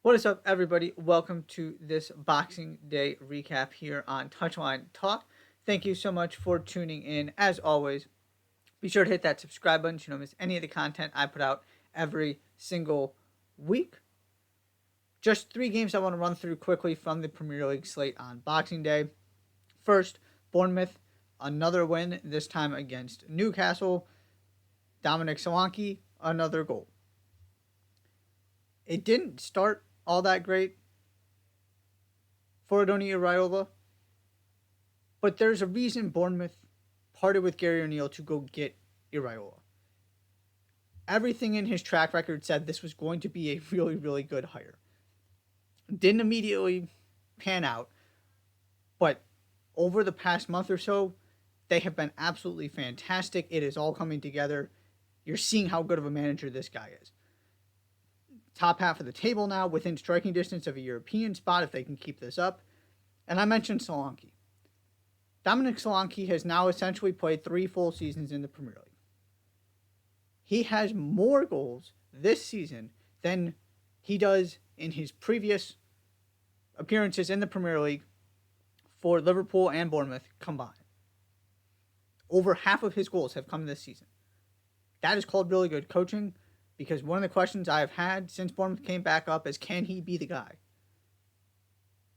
What is up, everybody? Welcome to this Boxing Day recap here on Touchline Talk. Thank you so much for tuning in. As always, be sure to hit that subscribe button so you don't miss any of the content I put out every single week. Just three games I want to run through quickly from the Premier League slate on Boxing Day. First, Bournemouth, another win, this time against Newcastle. Dominic Solanke, another goal. It didn't start all that great for Adoni Iraola, but there's a reason Bournemouth parted with Gary O'Neill to go get Iraola. Everything in his track record said this was going to be a really, really good hire. Didn't immediately pan out, but over the past month or so, they have been absolutely fantastic. It is all coming together. You're seeing how good of a manager this guy is. Top half of the table now, within striking distance of a European spot if they can keep this up. And I mentioned Solanke. Dominic Solanke has now essentially played 3 full seasons in the Premier League. He has more goals this season than he does in his previous appearances in the Premier League for Liverpool and Bournemouth combined. Over half of his goals have come this season. That is called really good coaching, because one of the questions I have had since Bournemouth came back up is, can he be the guy?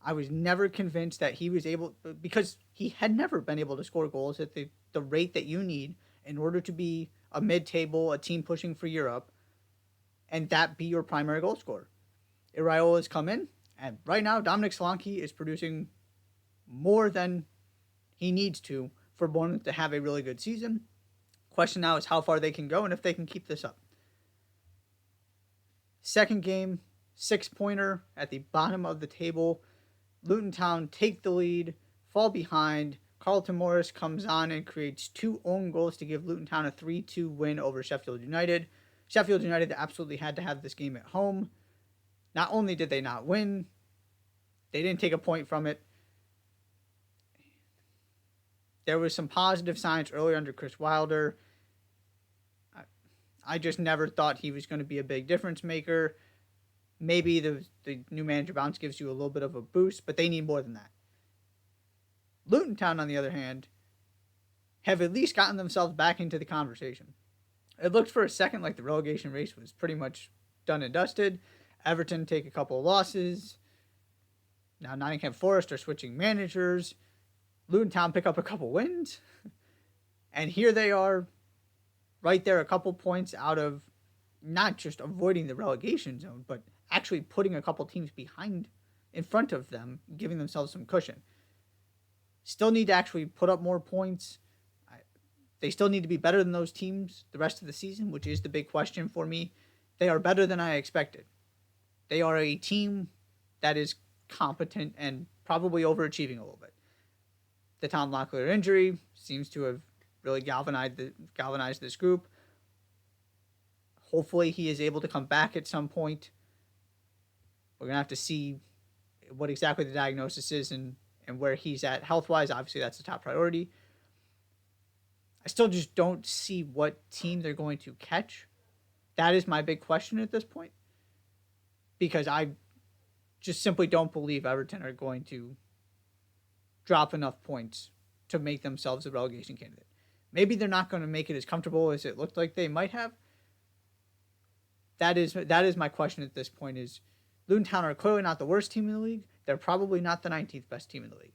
I was never convinced that he was able, because he had never been able to score goals at the rate that you need in order to be a mid-table, a team pushing for Europe, and that be your primary goal scorer. Iraola has come in, and right now Dominic Solanke is producing more than he needs to for Bournemouth to have a really good season. Question now is how far they can go and if they can keep this up. Second game, 6-pointer at the bottom of the table. Luton Town take the lead, fall behind. Carlton Morris comes on and creates 2 own goals to give Luton Town a 3-2 win over Sheffield United. Sheffield United absolutely had to have this game at home. Not only did they not win, they didn't take a point from it. There was some positive signs earlier under Chris Wilder. I just never thought he was going to be a big difference maker. Maybe the new manager bounce gives you a little bit of a boost, but they need more than that. Luton Town, on the other hand, have at least gotten themselves back into the conversation. It looked for a second like the relegation race was pretty much done and dusted. Everton take a couple of losses. Now Nottingham Forest are switching managers. Luton Town pick up a couple wins. And here they are, right there, a couple points out of not just avoiding the relegation zone, but actually putting a couple teams behind, in front of them, giving themselves some cushion. Still need to actually put up more points. They still need to be better than those teams the rest of the season, which is the big question for me. They are better than I expected. They are a team that is competent and probably overachieving a little bit. The Tom Locklear injury seems to have really galvanized this group. Hopefully he is able to come back at some point. We're going to have to see what exactly the diagnosis is and where he's at health-wise. Obviously, that's the top priority. I still just don't see what team they're going to catch. That is my big question at this point. Because I just simply don't believe Everton are going to drop enough points to make themselves a relegation candidate. Maybe they're not going to make it as comfortable as it looked like they might have. That is my question at this point. Is Luton Town are clearly not the worst team in the league. They're probably not the 19th best team in the league.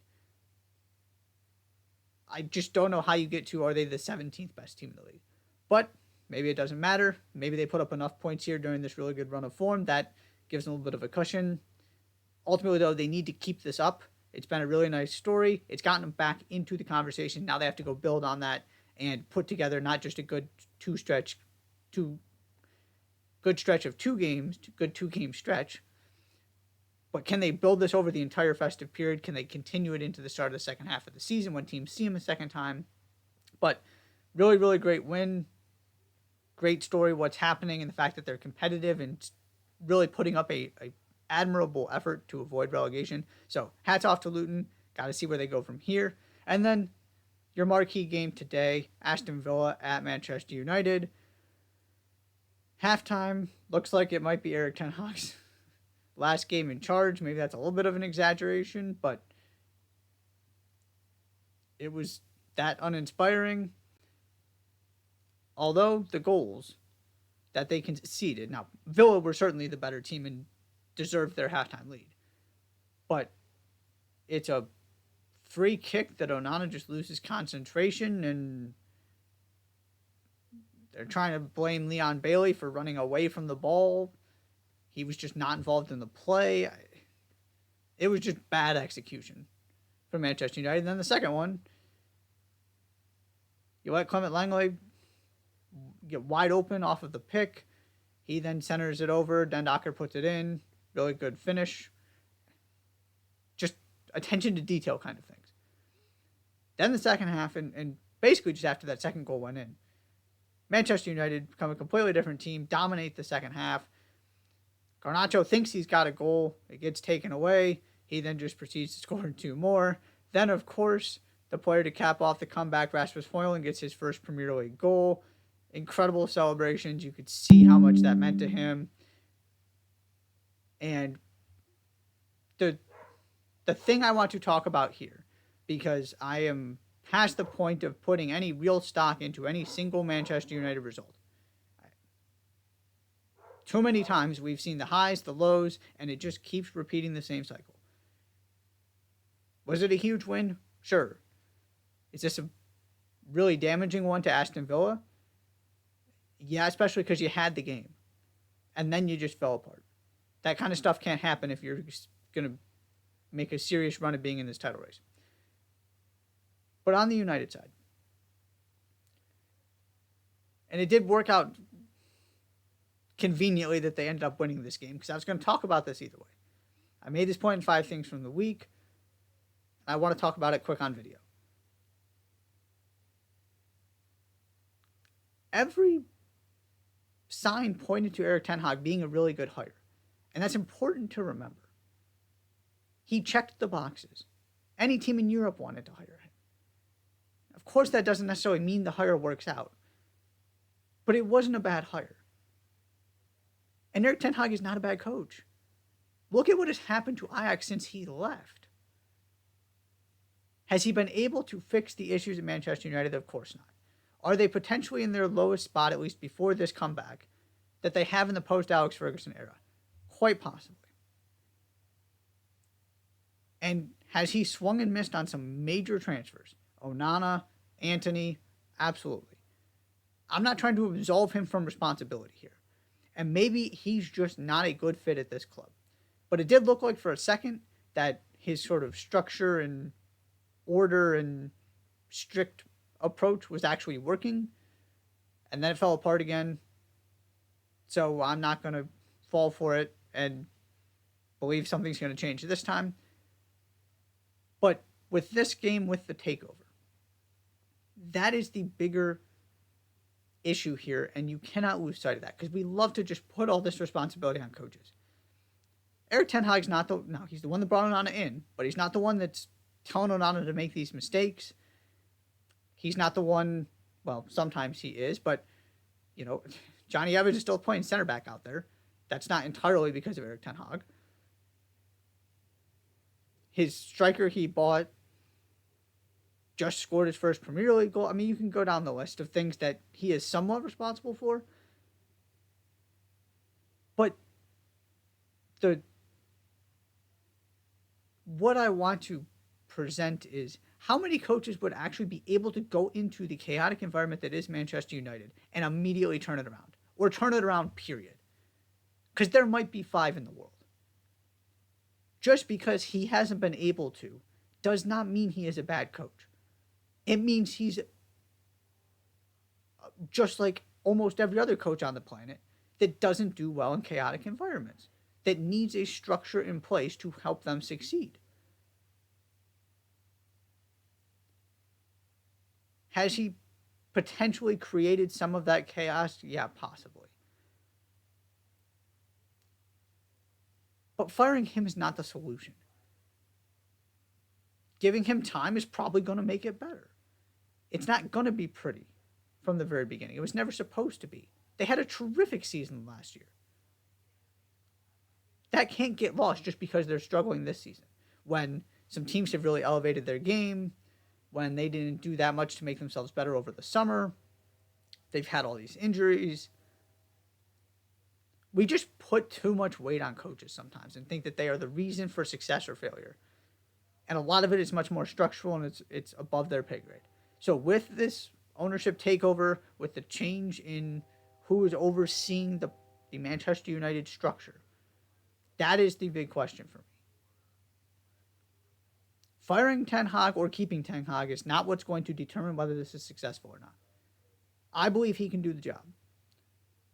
I just don't know how you get to, are they the 17th best team in the league? But maybe it doesn't matter. Maybe they put up enough points here during this really good run of form that gives them a little bit of a cushion. Ultimately, though, they need to keep this up. It's been a really nice story. It's gotten them back into the conversation. Now they have to go build on that and put together not just a good stretch of 2 games, good 2-game stretch, but can they build this over the entire festive period? Can they continue it into the start of the second half of the season when teams see them a second time? But really, really great win. Great story, what's happening, and the fact that they're competitive and really putting up a admirable effort to avoid relegation. So hats off to Luton. Got to see where they go from here. And then your marquee game today, Aston Villa at Manchester United. Halftime looks like it might be Eric Ten Hag's last game in charge. Maybe that's a little bit of an exaggeration, but it was that uninspiring. Although the goals that they conceded, now Villa were certainly the better team and deserved their halftime lead, but it's a free kick that Onana just loses concentration, and they're trying to blame Leon Bailey for running away from the ball. He was just not involved in the play. It was just bad execution from Manchester United. And then the second one, you let Clement Langley get wide open off of the pick. He then centers it over. Dendocker puts it in. Really good finish. Just attention to detail kind of things. Then the second half, and basically just after that second goal went in, Manchester United become a completely different team, dominate the second half. Garnacho thinks he's got a goal. It gets taken away. He then just proceeds to score two more. Then, of course, the player to cap off the comeback, Rasmus Højlund, gets his first Premier League goal. Incredible celebrations. You could see how much that meant to him. And the thing I want to talk about here, because I am past the point of putting any real stock into any single Manchester United result. Too many times we've seen the highs, the lows, and it just keeps repeating the same cycle. Was it a huge win? Sure. Is this a really damaging one to Aston Villa? Yeah, especially because you had the game. And then you just fell apart. That kind of stuff can't happen if you're going to make a serious run of being in this title race. But on the United side, and it did work out conveniently that they ended up winning this game, because I was going to talk about this either way. I made this point in 5 things from the week. I want to talk about it quick on video. Every sign pointed to Erik Ten Hag being a really good hire. And that's important to remember. He checked the boxes. Any team in Europe wanted to hire him. Of course, that doesn't necessarily mean the hire works out. But it wasn't a bad hire. And Erik Ten Hag is not a bad coach. Look at what has happened to Ajax since he left. Has he been able to fix the issues at Manchester United? Of course not. Are they potentially in their lowest spot, at least before this comeback, that they have in the post-Alex Ferguson era? Quite possibly. And has he swung and missed on some major transfers? Onana, Antony, absolutely. I'm not trying to absolve him from responsibility here. And maybe he's just not a good fit at this club. But it did look like for a second that his sort of structure and order and strict approach was actually working. And then it fell apart again. So I'm not going to fall for it and believe something's going to change this time. But with this game, with the takeover, that is the bigger issue here, and you cannot lose sight of that, because we love to just put all this responsibility on coaches. Erik Ten Hag's not the... No, he's the one that brought Onana in, but he's not the one that's telling Onana to make these mistakes. He's not the one... Well, sometimes he is, but, you know, Johnny Evans is still playing center back out there. That's not entirely because of Erik Ten Hag. His striker he bought just scored his first Premier League goal. I mean, you can go down the list of things that he is somewhat responsible for. But what I want to present is how many coaches would actually be able to go into the chaotic environment that is Manchester United and immediately turn it around, or turn it around, period. Because there might be 5 in the world. Just because he hasn't been able to does not mean he is a bad coach. It means he's just like almost every other coach on the planet that doesn't do well in chaotic environments, that needs a structure in place to help them succeed. Has he potentially created some of that chaos? Yeah, possibly. But firing him is not the solution. Giving him time is probably going to make it better. It's not going to be pretty from the very beginning. It was never supposed to be. They had a terrific season last year. that can't get lost just because they're struggling this season. When some teams have really elevated their game, when they didn't do that much to make themselves better over the summer, they've had all these injuries. We just put too much weight on coaches sometimes and think that they are the reason for success or failure. And a lot of it is much more structural and it's above their pay grade. So with this ownership takeover, with the change in who is overseeing the Manchester United structure, that is the big question for me. Firing Ten Hag or keeping Ten Hag is not what's going to determine whether this is successful or not. I believe he can do the job.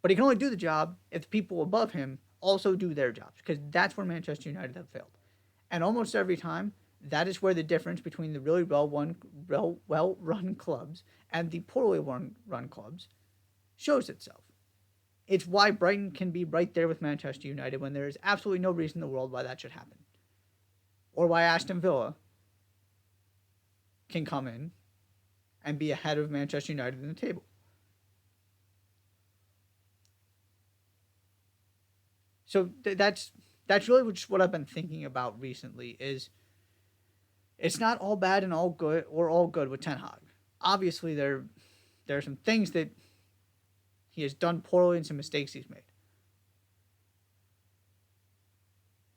But he can only do the job if the people above him also do their jobs, because that's where Manchester United have failed. And almost every time, that is where the difference between the really well-run clubs and the poorly run clubs shows itself. It's why Brighton can be right there with Manchester United when there is absolutely no reason in the world why that should happen. Or why Aston Villa can come in and be ahead of Manchester United in the table. So that's really just what I've been thinking about recently. Is it's not all bad and all good or all good with Ten Hag. Obviously, there are some things that he has done poorly and some mistakes he's made.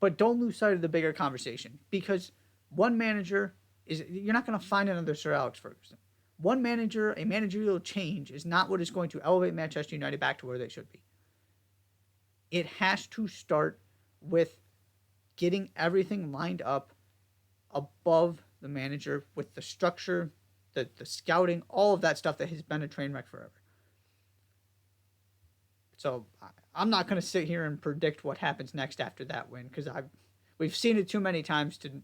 But don't lose sight of the bigger conversation, because one manager you're not going to find another Sir Alex Ferguson. One manager, a managerial change is not what is going to elevate Manchester United back to where they should be. It has to start with getting everything lined up above the manager with the structure, the scouting, all of that stuff that has been a train wreck forever. So I'm not going to sit here and predict what happens next after that win, because we've seen it too many times to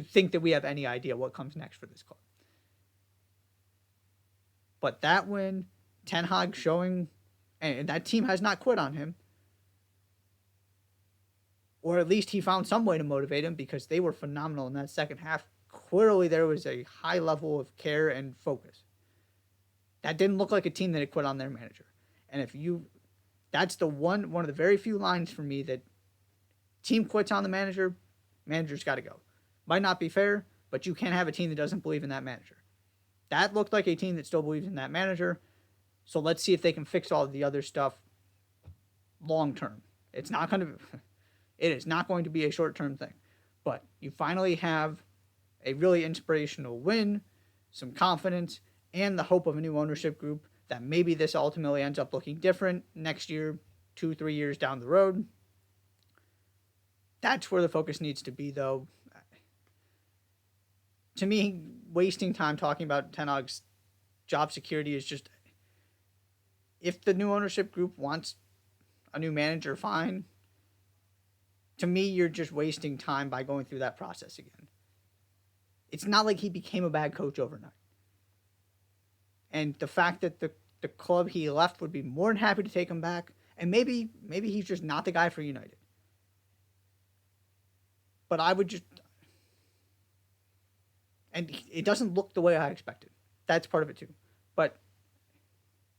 think that we have any idea what comes next for this club. But that win, Ten Hag showing, and that team has not quit on him, or at least he found some way to motivate him, because they were phenomenal in that second half. Clearly there was a high level of care and focus. That didn't look like a team that had quit on their manager. And that's the one of the very few lines for me that team quits on the manager, manager's got to go. Might not be fair, but you can't have a team that doesn't believe in that manager. That looked like a team that still believes in that manager. So let's see if they can fix all of the other stuff long term. It is not going to be a short term thing. But you finally have a really inspirational win, some confidence, and the hope of a new ownership group that maybe this ultimately ends up looking different next year, 2-3 years down the road. That's where the focus needs to be, though. To me, wasting time talking about Ten Hag's job security is just, if the new ownership group wants a new manager, fine. To me, you're just wasting time by going through that process again. It's not like he became a bad coach overnight. And the fact that the club he left would be more than happy to take him back, and maybe he's just not the guy for United. But I would just... And it doesn't look the way I expected. That's part of it too. But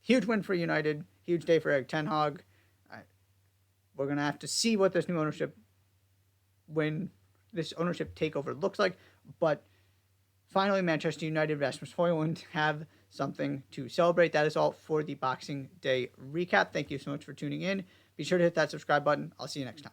huge win for United. Huge day for Erik Ten Hag. We're going to have to see what this new ownership takeover looks like. But finally, Manchester United, Rasmus Højlund have something to celebrate. That is all for the Boxing Day recap. Thank you so much for tuning in. Be sure to hit that subscribe button. I'll see you next time.